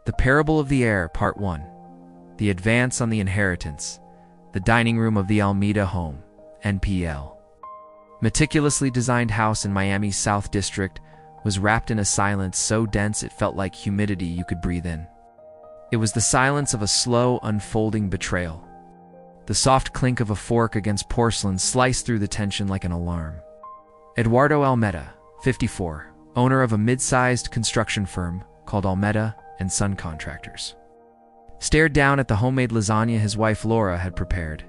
The Parable of the Heir, Part 1. The Advance on the Inheritance. The Dining Room of the Almeida Home, NPL. Meticulously designed house in Miami's South District was wrapped in a silence so dense it felt like humidity you could breathe in. It was the silence of a slow, unfolding betrayal. The soft clink of a fork against porcelain sliced through the tension like an alarm. Eduardo Almeida, 54, owner of a mid-sized construction firm called Almeida and Son Contractors, stared down at the homemade lasagna his wife Laura had prepared.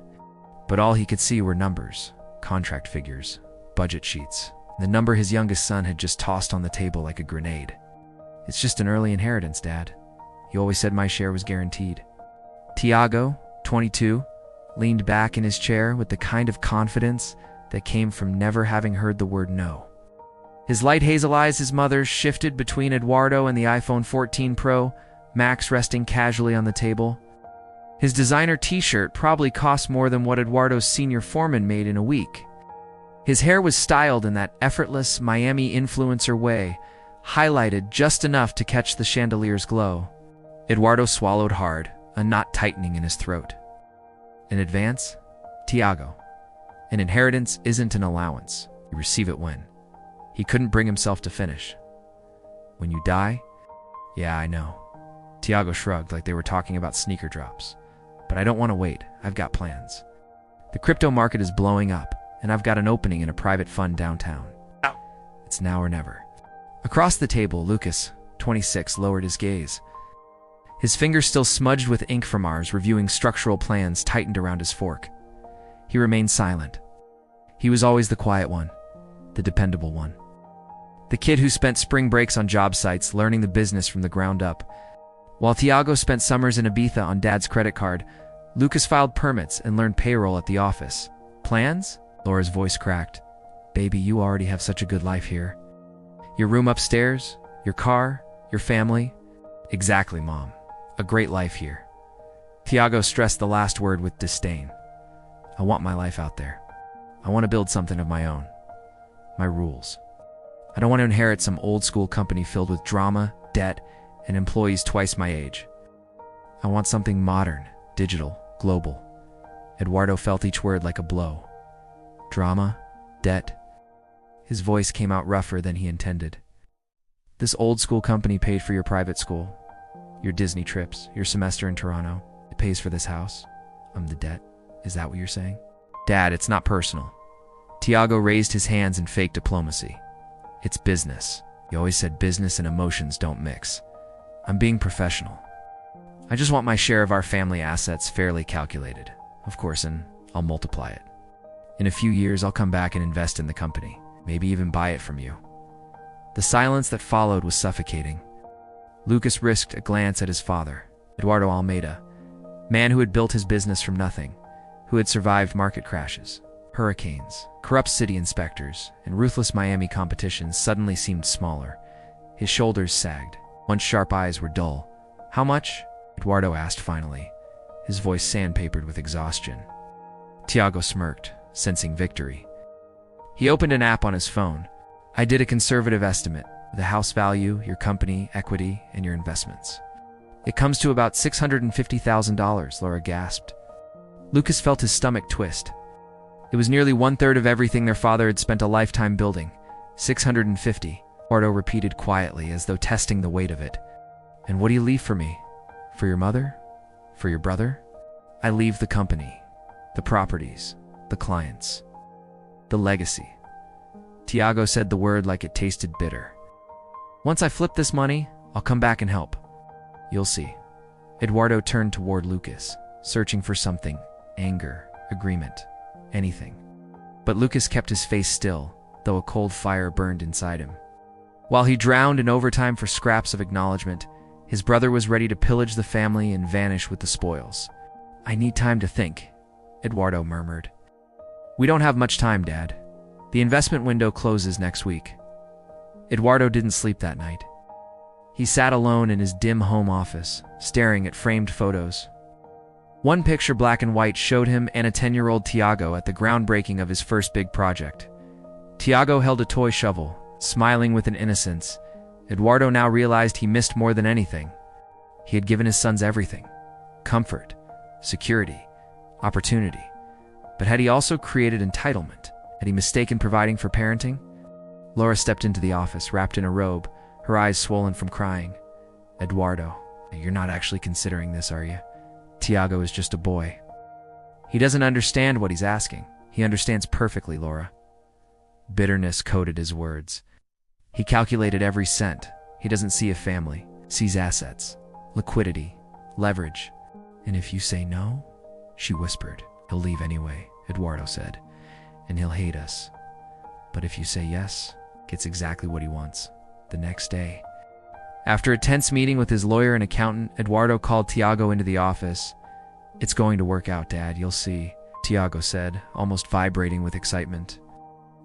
But all he could see were numbers, contract figures, budget sheets, the number his youngest son had just tossed on the table like a grenade. "It's just an early inheritance, Dad. You always said my share was guaranteed." Thiago, 22, leaned back in his chair with the kind of confidence that came from never having heard the word no. His light hazel eyes, his mother's, shifted between Eduardo and the iPhone 14 Pro Max resting casually on the table. His designer t-shirt probably cost more than what Eduardo's senior foreman made in a week. His hair was styled in that effortless Miami influencer way, highlighted just enough to catch the chandelier's glow. Eduardo swallowed hard, a knot tightening in his throat. An advance? Thiago. An inheritance isn't an allowance. You receive it when. He couldn't bring himself to finish. When you die? Yeah, I know. Thiago shrugged like they were talking about sneaker drops. But I don't want to wait. I've got plans. The crypto market is blowing up, and I've got an opening in a private fund downtown. It's now or never. Across the table, Lucas, 26, lowered his gaze. His fingers still smudged with ink from ours, reviewing structural plans tightened around his fork. He remained silent. He was always the quiet one, the dependable one. The kid who spent spring breaks on job sites learning the business from the ground up. While Thiago spent summers in Ibiza on Dad's credit card, Lucas filed permits and learned payroll at the office. Plans? Laura's voice cracked. Baby, you already have such a good life here. Your room upstairs, your car, your family. Exactly, Mom. A great life here. Thiago stressed the last word with disdain. I want my life out there. I want to build something of my own. My rules. I don't want to inherit some old-school company filled with drama, debt, and employees twice my age. I want something modern, digital, global. Eduardo felt each word like a blow. Drama, debt. His voice came out rougher than he intended. This old-school company paid for your private school, your Disney trips, your semester in Toronto. It pays for this house. I'm the debt. Is that what you're saying? Dad, it's not personal. Thiago raised his hands in fake diplomacy. It's business. You always said business and emotions don't mix. I'm being professional. I just want my share of our family assets fairly calculated, of course, and I'll multiply it. In a few years, I'll come back and invest in the company, maybe even buy it from you. The silence that followed was suffocating. Lucas risked a glance at his father, Eduardo Almeida, man who had built his business from nothing, who had survived market crashes, hurricanes, corrupt city inspectors, and ruthless Miami competition. Suddenly seemed smaller. His shoulders sagged. Once sharp eyes were dull. How much? Eduardo asked finally, his voice sandpapered with exhaustion. Thiago smirked, sensing victory. He opened an app on his phone. I did a conservative estimate. The house value, your company, equity, and your investments. It comes to about $650,000, Laura gasped. Lucas felt his stomach twist. It was nearly 1/3 of everything their father had spent a lifetime building. 650, Eduardo repeated quietly as though testing the weight of it. And what do you leave for me? For your mother? For your brother? I leave the company, the properties, the clients, the legacy. Thiago said the word like it tasted bitter. Once I flip this money, I'll come back and help. You'll see. Eduardo turned toward Lucas, searching for something. Anger, agreement, anything. But Lucas kept his face still, though a cold fire burned inside him. While he drowned in overtime for scraps of acknowledgement, his brother was ready to pillage the family and vanish with the spoils. I need time to think, Eduardo murmured. We don't have much time, Dad. The investment window closes next week. Eduardo didn't sleep that night. He sat alone in his dim home office, staring at framed photos. One picture, black and white, showed him and a 10-year-old Thiago at the groundbreaking of his first big project. Thiago held a toy shovel, smiling with an innocence. Eduardo now realized he missed more than anything. He had given his sons everything: comfort, security, opportunity. But had he also created entitlement? Had he mistaken providing for parenting? Laura stepped into the office, wrapped in a robe, her eyes swollen from crying. "Eduardo, you're not actually considering this, are you? Thiago is just a boy. He doesn't understand what he's asking. He understands perfectly, Laura." Bitterness coated his words. He calculated every cent. He doesn't see a family, sees assets, liquidity, leverage. "And if you say no," she whispered. "He'll leave anyway," Eduardo said, "and he'll hate us. But if you say yes," gets exactly what he wants. The next day, after a tense meeting with his lawyer and accountant, Eduardo called Thiago into the office. "It's going to work out, Dad, you'll see," Thiago said, almost vibrating with excitement.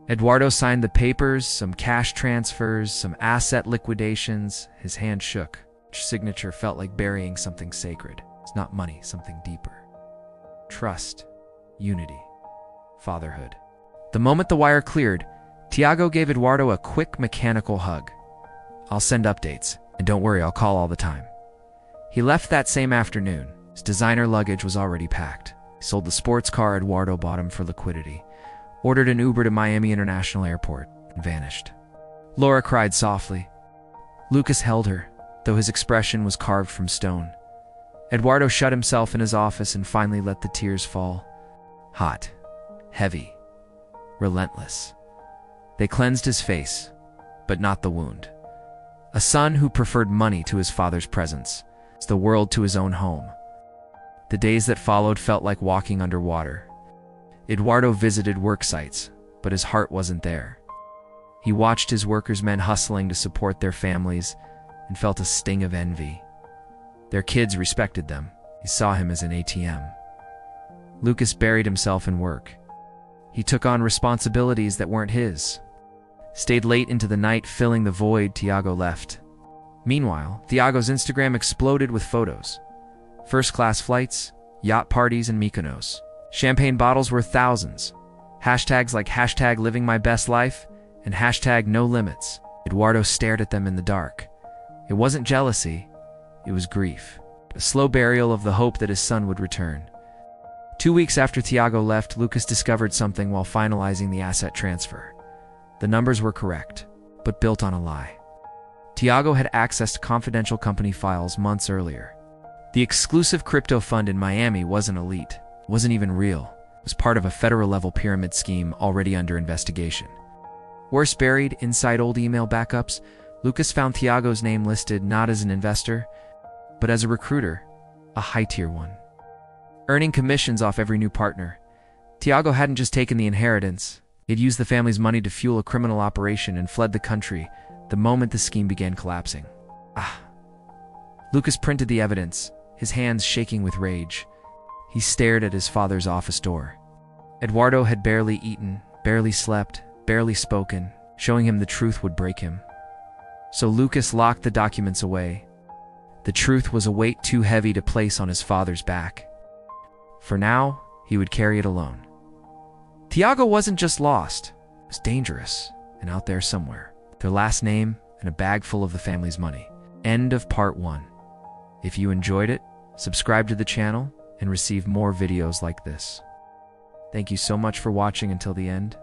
Eduardo signed the papers, some cash transfers, some asset liquidations. His hand shook. Each signature felt like burying something sacred. It's not money, something deeper. Trust, unity, fatherhood. The moment the wire cleared, Thiago gave Eduardo a quick, mechanical hug. "I'll send updates, and don't worry, I'll call all the time." He left that same afternoon. His designer luggage was already packed. He sold the sports car Eduardo bought him for liquidity, ordered an Uber to Miami International Airport, and vanished. Laura cried softly. Lucas held her, though his expression was carved from stone. Eduardo shut himself in his office and finally let the tears fall. Hot, heavy, relentless. They cleansed his face, but not the wound. A son who preferred money to his father's presence, the world to his own home. The days that followed felt like walking underwater. Eduardo visited work sites, but his heart wasn't there. He watched his workers' men hustling to support their families and felt a sting of envy. Their kids respected them. He saw him as an ATM. Lucas buried himself in work. He took on responsibilities that weren't his. Stayed late into the night, filling the void Thiago left. Meanwhile, Thiago's Instagram exploded with photos. First-class flights, yacht parties in Mykonos. Champagne bottles worth thousands. Hashtags like hashtag living my best life and hashtag no limits. Eduardo stared at them in the dark. It wasn't jealousy, it was grief. A slow burial of the hope that his son would return. 2 weeks after Thiago left, Lucas discovered something while finalizing the asset transfer. The numbers were correct, but built on a lie. Thiago had accessed confidential company files months earlier. The exclusive crypto fund in Miami wasn't elite, wasn't even real. It was part of a federal-level pyramid scheme already under investigation. Worse, buried inside old email backups, Lucas found Thiago's name listed not as an investor, but as a recruiter, a high-tier one. Earning commissions off every new partner. Thiago hadn't just taken the inheritance. He'd used the family's money to fuel a criminal operation and fled the country the moment the scheme began collapsing. Lucas printed the evidence, his hands shaking with rage. He stared at his father's office door. Eduardo had barely eaten, barely slept, barely spoken, showing him the truth would break him. So Lucas locked the documents away. The truth was a weight too heavy to place on his father's back. For now, he would carry it alone. Thiago wasn't just lost, it was dangerous and out there somewhere. Their last name and a bag full of the family's money. End of part 1. If you enjoyed it, subscribe to the channel and receive more videos like this. Thank you so much for watching until the end.